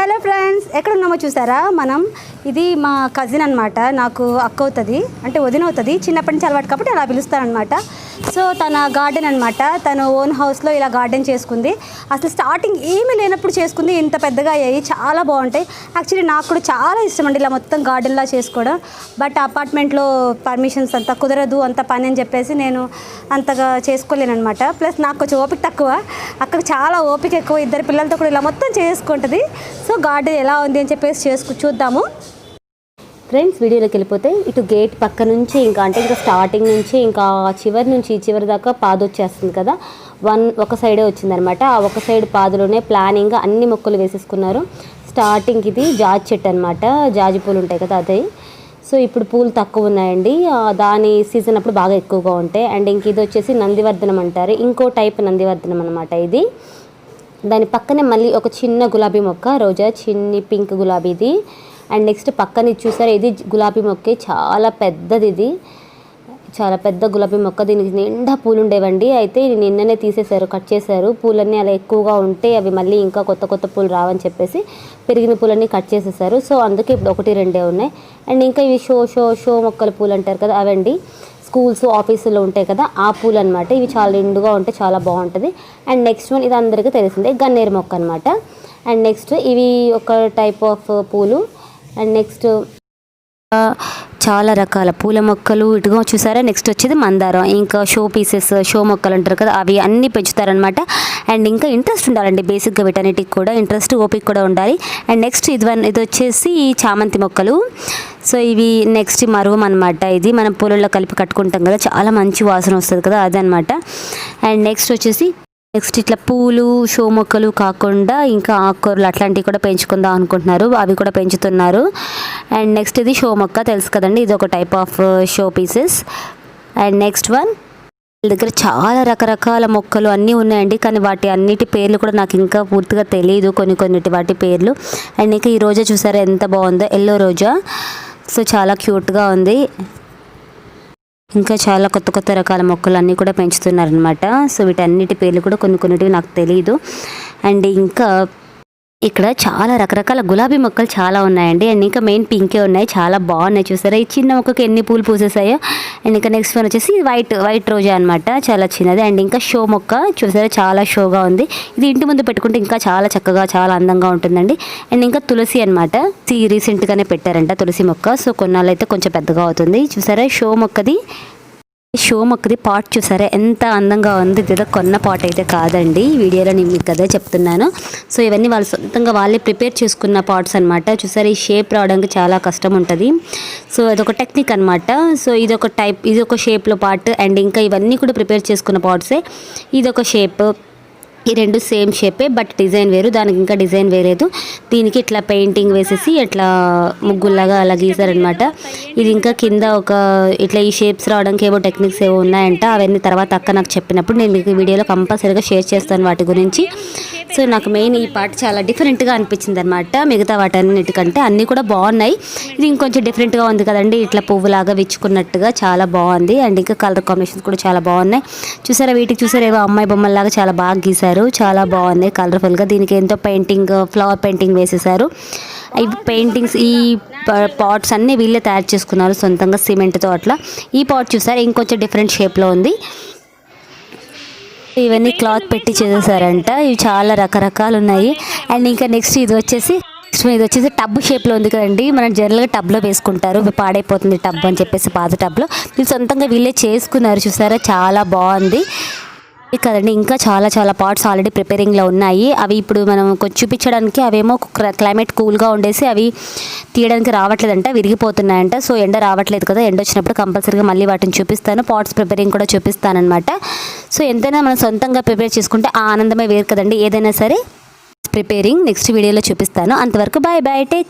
Hello friends, ఎక్కడ ఉన్నామో చూసారా? మనం ఇది మా కజిన్ అనమాట. నాకు అక్క అవుతుంది, అంటే వదిన అవుతుంది. చిన్నప్పటి నుంచి అలవాటు కాబట్టి అలా పిలుస్తారనమాట. సో తన గార్డెన్ అనమాట. తను ఓన్ హౌస్లో ఇలా గార్డెన్ చేసుకుంది. అసలు స్టార్టింగ్ ఏమీ లేనప్పుడు చేసుకుంది, ఇంత పెద్దగా అయ్యాయి, చాలా బాగుంటాయి. యాక్చువల్లీ నాకు కూడా చాలా ఇష్టం అండి ఇలా మొత్తం గార్డెన్లా చేసుకోవడం. బట్ అపార్ట్మెంట్లో పర్మిషన్స్ అంతా కుదరదు, అంత పని అని చెప్పేసి నేను అంతగా చేసుకోలేను అనమాట. ప్లస్ నాకు కొంచెం ఓపిక తక్కువ, అక్కడికి చాలా ఓపిక ఎక్కువ. ఇద్దరు పిల్లలతో కూడా ఇలా మొత్తం చేసుకుంటుంది. సో గార్డెన్ ఎలా ఉంది అని చెప్పేసి చూద్దాము ఫ్రెండ్స్. వీడియోలోకి వెళ్ళిపోతే ఇటు గేట్ పక్క నుంచి ఇంకా స్టార్టింగ్ నుంచి ఇంకా చివరి దాకా పాదు వచ్చేస్తుంది కదా. ఒక సైడే వచ్చిందనమాట. ఆ ఒక సైడ్ పాదులోనే ప్లానింగ్ అన్ని మొక్కలు వేసేసుకున్నారు. స్టార్టింగ్ ఇది జాజి చెట్టు అనమాట. జాజి పూలు ఉంటాయి కదా, అదే. సో ఇప్పుడు పూలు తక్కువ ఉన్నాయండి, దాని సీజన్ అప్పుడు బాగా ఎక్కువగా ఉంటాయి. అండ్ ఇంక ఇది వచ్చేసి నందివర్ధనం అంటారు, ఇంకో టైప్ నందివర్ధనం అనమాట ఇది. దాని పక్కనే మళ్ళీ ఒక చిన్న గులాబీ మొక్క, రోజా చిన్ని పింక్ గులాబీది. అండ్ నెక్స్ట్ పక్కన చూసారా, ఇది గులాబీ మొక్కే, చాలా పెద్దది. ఇది చాలా పెద్ద గులాబీ మొక్క, దీనికి నిండా పూలు ఉండేవండి. అయితే నిన్ననే తీసేశారు, కట్ చేశారు. పూలన్నీ అలా ఎక్కువగా ఉంటే అవి మళ్ళీ ఇంకా కొత్త కొత్త పూలు రావని చెప్పేసి పెరిగిన పూలన్నీ కట్ చేసేసారు. సో అందుకే ఇప్పుడు 1-2 ఉన్నాయి. అండ్ ఇంకా ఇవి షో మొక్కల పూలు అంటారు కదా, అవండి. స్కూల్స్ ఆఫీసులో ఉంటాయి కదా, ఆ పూలు అనమాట. ఇవి చాలా నిండుగా ఉంటే చాలా బాగుంటుంది. అండ్ నెక్స్ట్ వన్, ఇది అందరికీ తెలిసిందే, గన్నేరు మొక్క అనమాట. అండ్ నెక్స్ట్ ఇవి ఒక టైప్ ఆఫ్ పూలు. అండ్ నెక్స్ట్ చాలా రకాల పూల మొక్కలు ఇటుగా చూసారా. నెక్స్ట్ వచ్చేది మందారం, ఇంకా షో పీసెస్, షో మొక్కలు అంటారు కదా, అవి అన్నీ పెంచుతారనమాట. అండ్ ఇంకా ఇంట్రెస్ట్ ఉండాలండి, బేసిక్గా వీటన్నిటికి కూడా ఇంట్రెస్ట్, ఓపిక కూడా ఉండాలి. అండ్ నెక్స్ట్ ఇది వచ్చేసి చామంతి మొక్కలు. సో ఇవి నెక్స్ట్ మరువం అనమాట. ఇది మనం పూలలో కలిపి కట్టుకుంటాం కదా, చాలా మంచి వాసన వస్తుంది కదా, అదనమాట. అండ్ నెక్స్ట్ వచ్చేసి ఇట్లా పూలు షో మొక్కలు కాకుండా ఇంకా ఆకుకూరలు అట్లాంటివి కూడా పెంచుకుందాం అనుకుంటున్నారు, అవి కూడా పెంచుతున్నారు. అండ్ నెక్స్ట్ ఇది షో మొక్క, తెలుసు కదండి, ఇది ఒక type of show pieces. And next one, దగ్గర చాలా రకరకాల మొక్కలు అన్నీ ఉన్నాయండి, కానీ వాటి అన్నిటి పేర్లు కూడా నాకు ఇంకా పూర్తిగా తెలియదు, కొన్నిటి వాటి పేర్లు. అండ్ ఇంకా ఈ రోజా చూసారా ఎంత బాగుందో, ఎల్లో రోజా. సో చాలా క్యూట్గా ఉంది. ఇంకా చాలా కొత్త రకాల మొక్కలు అన్నీ కూడా పెంచుతున్నారనమాట. సో వీటన్నిటి పేర్లు కూడా కొన్నిటివి నాకు తెలియదు. అండ్ ఇంకా ఇక్కడ చాలా రకరకాల గులాబీ మొక్కలు చాలా ఉన్నాయండి. అండ్ ఇంకా మెయిన్ పింకే ఉన్నాయి, చాలా బాగున్నాయి. చూసారా ఈ చిన్న మొక్కకి ఎన్ని పూలు పూసేసాయో. అండ్ ఇంకా నెక్స్ట్ వన్ వచ్చేసి వైట్ రోజా అనమాట, చాలా చిన్నది. అండ్ ఇంకా షో మొక్క చూసారా, చాలా షోగా ఉంది. ఇది ఇంటి ముందు పెట్టుకుంటే ఇంకా చాలా చక్కగా, చాలా అందంగా ఉంటుందండి. అండ్ ఇంకా తులసి అనమాట, రీసెంట్గానే పెట్టారంట తులసి మొక్క. సో కొన్నాళ్ళు అయితే కొంచెం పెద్దగా అవుతుంది. చూసారా షో మొక్కది పాట్ చూసారా ఎంత అందంగా ఉంది. ఇది కొన్న పాట్ అయితే కాదండి, వీడియోలో నేను మీకు అదే చెప్తున్నాను. సో ఇవన్నీ వాళ్ళు సొంతంగా వాళ్ళే ప్రిపేర్ చేసుకున్న పాట్స్ అనమాట. చూసారా ఈ షేప్ రావడానికి చాలా కష్టం ఉంటుంది. సో అదొక టెక్నిక్ అనమాట. సో ఇది ఒక షేప్లో పాట్. అండ్ ఇంకా ఇవన్నీ కూడా ప్రిపేర్ చేసుకున్న పాట్సే. ఇదొక షేప్, ఈ రెండు సేమ్ షేపే, బట్ డిజైన్ వేరు, దానికి ఇంకా డిజైన్ వేరేదు. దీనికి ఇట్లా పెయింటింగ్ వేసేసి ఇట్లా ముగ్గుల్లాగా అలా గీసారనమాట. ఇది ఇంకా కింద ఇట్లా ఈ షేప్స్ రావడానికి ఏవో టెక్నిక్స్ ఏవో ఉన్నాయంట. అవన్నీ తర్వాత అక్క నాకు చెప్పినప్పుడు నేను మీకు వీడియోలో కంపల్సరీగా షేర్ చేస్తాను వాటి గురించి. సో నాకు మెయిన్ ఈ పార్ట్ చాలా డిఫరెంట్గా అనిపించింది అనమాట, మిగతా వాటన్నిటికంటే. అన్నీ కూడా బాగున్నాయి, ఇది ఇంకొంచెం డిఫరెంట్గా ఉంది కదండి, ఇట్లా పువ్వులాగా విచ్చుకున్నట్టుగా చాలా బాగుంది. అండ్ ఇంకా కలర్ కాంబినేషన్స్ కూడా చాలా బాగున్నాయి. చూసారా వీటికి చూసారా ఏవో అమ్మాయి బొమ్మల్లాగా చాలా బాగా గీసారు, చాలా బాగున్నాయి కలర్ఫుల్గా. దీనికి ఎంతో ఫ్లవర్ పెయింటింగ్ వేసేసారు. ఈ పెయింటింగ్స్, ఈ పాట్స్ అన్నీ వీళ్ళే తయారు చేసుకున్నారు సొంతంగా సిమెంట్తో అట్లా. ఈ పాట్ చూసారా ఇంకొంచెం డిఫరెంట్ షేప్లో ఉంది. ఇవన్నీ క్లాత్ పెట్టి చేసేసారంట. ఇవి చాలా రకరకాలు ఉన్నాయి. అండ్ ఇంకా నెక్స్ట్ ఇది వచ్చేసి టబ్ షేప్లో ఉంది కదండి, మనం జనరల్గా టబ్లో వేసుకుంటారు, పాడైపోతుంది టబ్ అని చెప్పేసి పాత టబ్లో. వీళ్ళు సొంతంగా వీళ్ళే చేసుకున్నారు. చూసారా చాలా బాగుంది కదండి. ఇంకా చాలా పాట్స్ ఆల్రెడీ ప్రిపేరింగ్లో ఉన్నాయి. అవి ఇప్పుడు మనం కొంచెం చూపించడానికి, అవేమో క్లైమేట్ కూల్గా ఉండేసి అవి తీయడానికి రావట్లేదంట, విరిగిపోతున్నాయంట. సో ఎండ రావట్లేదు కదా, ఎండ వచ్చినప్పుడు కంపల్సరీగా మళ్ళీ వాటిని చూపిస్తాను, పాట్స్ ప్రిపేరింగ్ కూడా చూపిస్తానమాట. సో ఎంతైనా మనం సొంతంగా ప్రిపేర్ చేసుకుంటే ఆ ఆనందమే వేరు కదండి. ఏదైనా సరే ప్రిపేరింగ్ నెక్స్ట్ వీడియోలో చూపిస్తాను. అంతవరకు బాయ్ టేక్